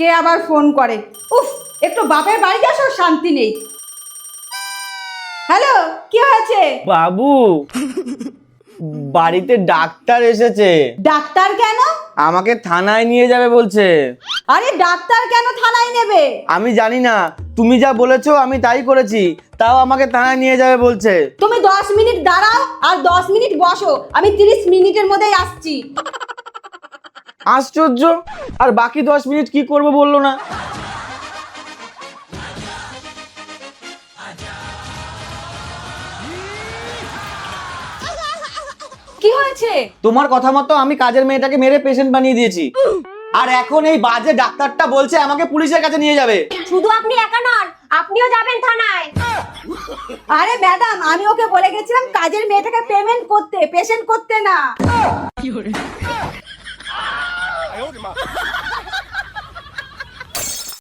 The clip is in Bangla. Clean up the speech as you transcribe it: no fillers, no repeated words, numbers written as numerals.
কে আবার ফোন করে? উফ, একটু বাপের বাড়িতে আসো, শান্তি নেই। হ্যালো, কি হয়েছে? বাবু, বাড়িতে ডাক্তার এসেছে। ডাক্তার কেন? আমাকে থানায় নিয়ে যাবে বলছে। আরে ডাক্তার কেন থানায় নেবে? আমি জানি না, তুমি যা বলেছো আমি তাই করেছি, তাও আমাকে থানায় নিয়ে যাবে বলছে। তুমি 10 মিনিট দাঁড়াও আর 10 মিনিট বসো, আমি 30 মিনিটের মধ্যেই আসছি। আশ্চর্য, আর বাকি 10 মিনিট কি করব বললো না। কি হয়েছে? তোমার কথা মতো আমি কাজের মেয়েটাকে মেরে পেশেন্ট বানিয়ে দিয়েছি, আর এখন এই বাজে ডাক্তারটা বলছে আমাকে পুলিশের কাছে নিয়ে যাবে। শুধু আপনি একা নন, আপনিও যাবেন থানায়। আরে ম্যাডাম, আমি ওকে বলে গেছিলাম কাজের মেয়েটাকে পেমেন্ট করতে, পেশেন্ট করতে না।